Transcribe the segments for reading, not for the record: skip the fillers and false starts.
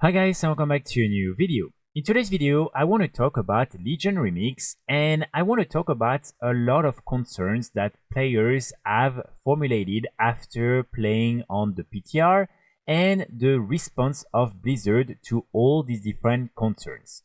Hi guys and welcome back to a new video. In today's video, I want to talk about Legion Remix and I want to talk about a lot of concerns that players have formulated after playing on the PTR and the response of Blizzard to all these different concerns.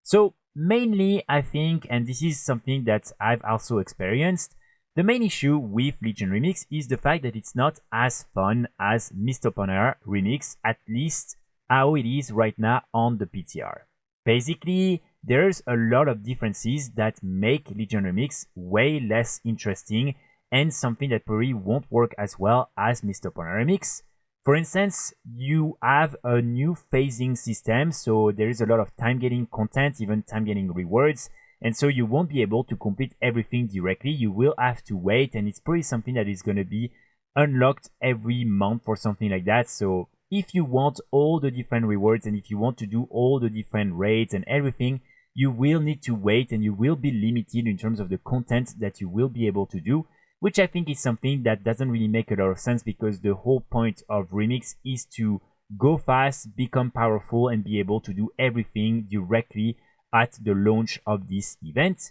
So mainly I think, and this is something that I've also experienced, the main issue with Legion Remix is the fact that it's not as fun as Mist Open Air Remix, at least how it is right now on the PTR. Basically, there's a lot of differences that make Legion Remix way less interesting and something that probably won't work as well as Mr. Opponent Remix. For instance, you have a new phasing system, so there is a lot of time getting content, even time getting rewards, and so you won't be able to complete everything directly. You will have to wait, and it's probably something that is going to be unlocked every month or something like that. So if you want all the different rewards and if you want to do all the different raids and everything, you will need to wait and you will be limited in terms of the content that you will be able to do, which I think is something that doesn't really make a lot of sense because the whole point of Remix is to go fast, become powerful, and be able to do everything directly at the launch of this event.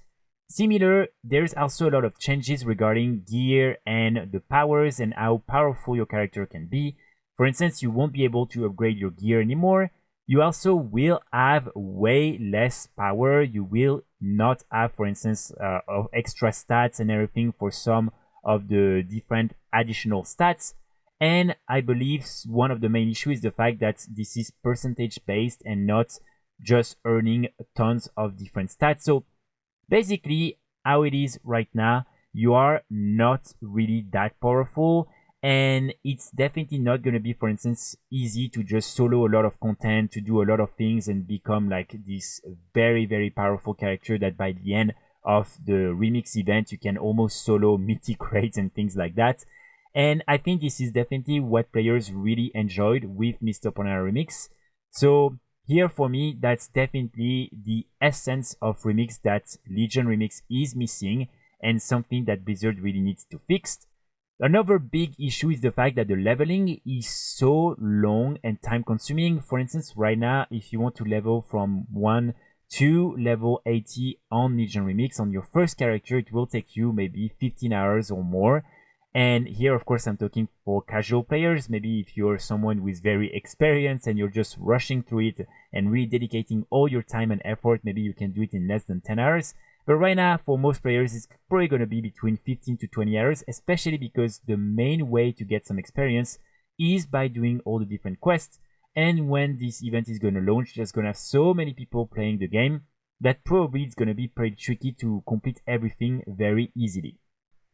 Similar, there's also a lot of changes regarding gear and the powers and how powerful your character can be. For instance, you won't be able to upgrade your gear anymore. You also will have way less power. You will not have, for instance, extra stats and everything for some of the different additional stats. And I believe one of the main issues is the fact that this is percentage based and not just earning tons of different stats. So basically, how it is right now, you are not really that powerful. And it's definitely not going to be, for instance, easy to just solo a lot of content, to do a lot of things and become like this very, very powerful character that by the end of the remix event, you can almost solo mythic raids and things like that. And I think this is definitely what players really enjoyed with Mr. Opponent Remix. So here for me, that's definitely the essence of Remix that Legion Remix is missing and something that Blizzard really needs to fix. Another big issue is the fact that the leveling is so long and time consuming. For instance, right now, if you want to level from 1 to level 80 on Legion Remix on your first character, it will take you maybe 15 hours or more. And here, of course, I'm talking for casual players. Maybe if you're someone with very experienced and you're just rushing through it and really dedicating all your time and effort, maybe you can do it in less than 10 hours. But right now, for most players, it's probably going to be between 15 to 20 hours, especially because the main way to get some experience is by doing all the different quests. And when this event is going to launch, there's going to have so many people playing the game that probably it's going to be pretty tricky to complete everything very easily.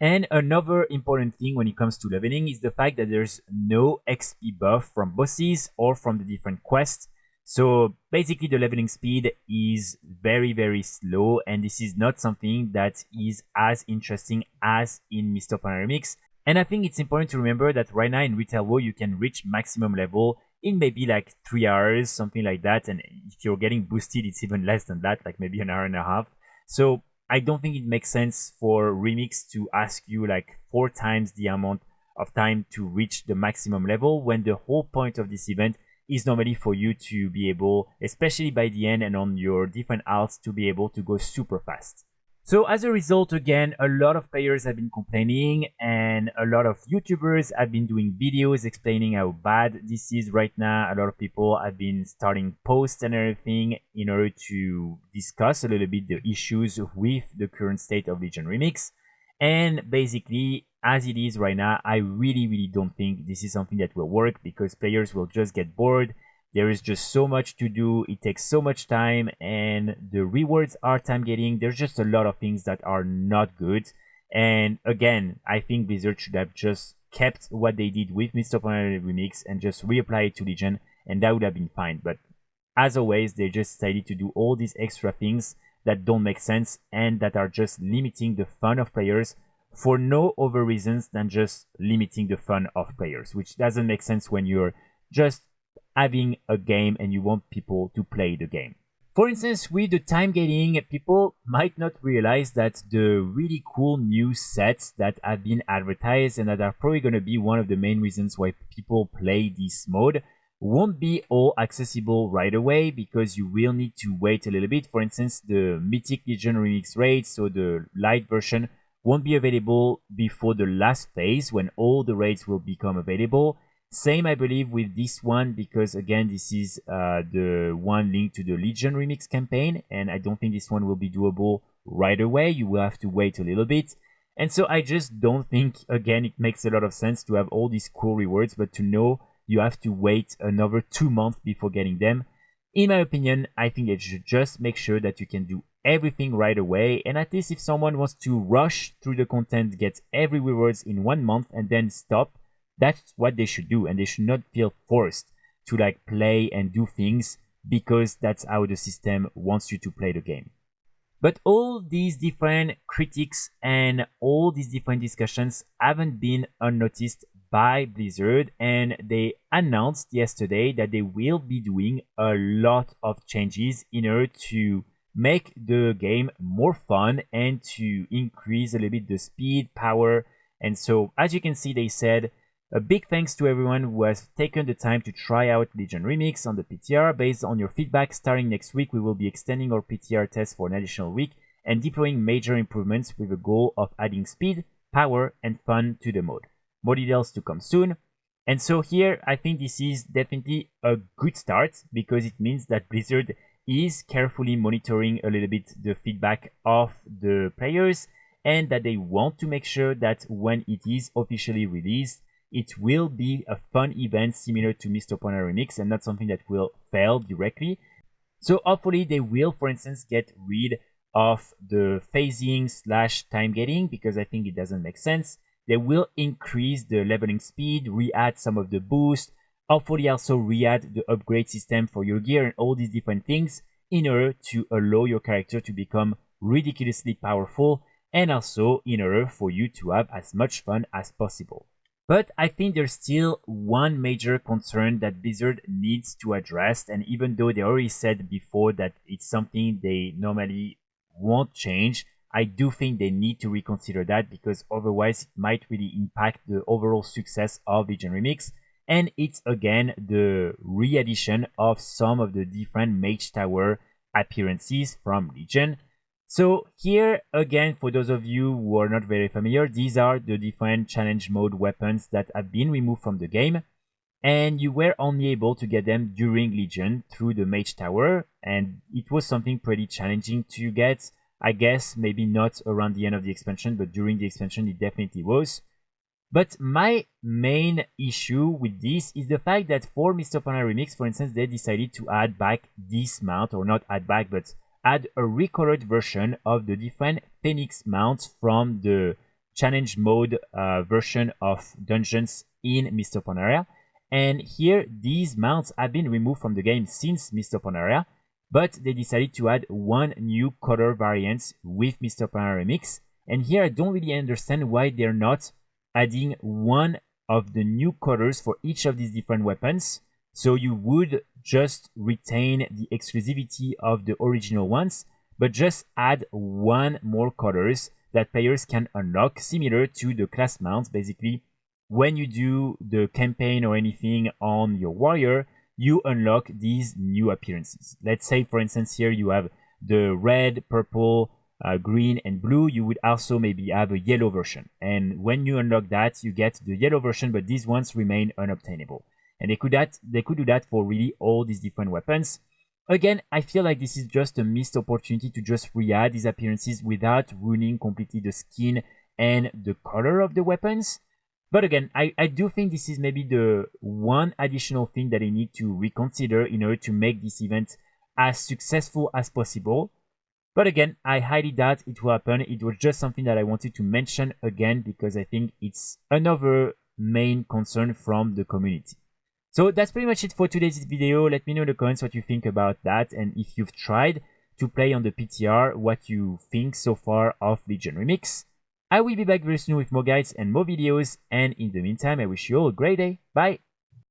And another important thing when it comes to leveling is the fact that there's no XP buff from bosses or from the different quests. So basically the leveling speed is very, very slow, and this is not something that is as interesting as in Mist of Panel Remix. And I think it's important to remember that right now in Retail WoW you can reach maximum level in maybe like 3 hours, something like that. And if you're getting boosted, it's even less than that, like maybe an hour and a half. So I don't think it makes sense for Remix to ask you like 4 times the amount of time to reach the maximum level when the whole point of this event is normally for you to be able, especially by the end and on your different alts, to be able to go super fast. So as a result, again, a lot of players have been complaining and a lot of YouTubers have been doing videos explaining how bad this is right now. A lot of people have been starting posts and everything in order to discuss a little bit the issues with the current state of Legion Remix. And basically, as it is right now, I really don't think this is something that will work because players will just get bored. There is just so much to do, it takes so much time, and the rewards are time getting. There's just a lot of things that are not good. And again, I think Blizzard should have just kept what they did with Mist of Panel Remix and just reapply it to Legion, and that would have been fine. But as always, they just decided to do all these extra things that don't make sense and that are just limiting the fun of players for no other reasons than just limiting the fun of players, which doesn't make sense when you're just having a game and you want people to play the game. For instance, with the time gating, people might not realize that the really cool new sets that have been advertised and that are probably going to be one of the main reasons why people play this mode won't be all accessible right away because you will need to wait a little bit. For instance, the Mythic Legion Remix raids, so the light version, won't be available before the last phase when all the raids will become available. Same, I believe, with this one because, again, this is the one linked to the Legion Remix campaign, and I don't think this one will be doable right away. You will have to wait a little bit. And so I just don't think, again, it makes a lot of sense to have all these cool rewards, but to know you have to wait another 2 months before getting them. In my opinion, I think they should just make sure that you can do everything right away. And at least if someone wants to rush through the content, get every rewards in 1 month and then stop, that's what they should do. And they should not feel forced to like play and do things because that's how the system wants you to play the game. But all these different critiques and all these different discussions haven't been unnoticed by Blizzard, and they announced yesterday that they will be doing a lot of changes in order to make the game more fun and to increase a little bit the speed, power. And so, as you can see, they said, a big thanks to everyone who has taken the time to try out Legion Remix on the PTR. Based on your feedback, starting next week, we will be extending our PTR test for an additional week and deploying major improvements with the goal of adding speed, power, and fun to the mode. More details to come soon. And so here, I think this is definitely a good start because it means that Blizzard is carefully monitoring a little bit the feedback of the players and that they want to make sure that when it is officially released, it will be a fun event similar to Mistopona Remix and not something that will fail directly. So hopefully they will, for instance, get rid of the phasing / time gating because I think it doesn't make sense. They will increase the leveling speed, re-add some of the boost, hopefully also re-add the upgrade system for your gear and all these different things in order to allow your character to become ridiculously powerful and also in order for you to have as much fun as possible. But I think there's still one major concern that Blizzard needs to address, and even though they already said before that it's something they normally won't change, I do think they need to reconsider that because otherwise it might really impact the overall success of Legion Remix. And it's again the re-addition of some of the different Mage Tower appearances from Legion. So here again, for those of you who are not very familiar, these are the different challenge mode weapons that have been removed from the game. And you were only able to get them during Legion through the Mage Tower. And it was something pretty challenging to get. I guess maybe not around the end of the expansion, but during the expansion it definitely was. But my main issue with this is the fact that for Mistopona Remix, for instance, they decided to add back this mount, or not add back, but add a recolored version of the different Phoenix mounts from the challenge mode version of dungeons in Mistopona. And here, these mounts have been removed from the game since Mistopona, but they decided to add one new color variant with Mistopona Remix. And here, I don't really understand why they're not adding one of the new colors for each of these different weapons. So you would just retain the exclusivity of the original ones, but just add one more colors that players can unlock, similar to the class mounts. Basically, when you do the campaign or anything on your warrior, you unlock these new appearances. Let's say, for instance, here you have the red, purple, green, and blue. You would also maybe have a yellow version. And when you unlock that, you get the yellow version, but these ones remain unobtainable. And they could do that for really all these different weapons. Again, I feel like this is just a missed opportunity to just re-add these appearances without ruining completely the skin and the color of the weapons. But again, I do think this is maybe the one additional thing that they need to reconsider in order to make this event as successful as possible. But again, I highly doubt it will happen. It was just something that I wanted to mention again because I think it's another main concern from the community. So that's pretty much it for today's video. Let me know in the comments what you think about that and if you've tried to play on the PTR, what you think so far of Legion Remix. I will be back very soon with more guides and more videos, and in the meantime, I wish you all a great day. Bye!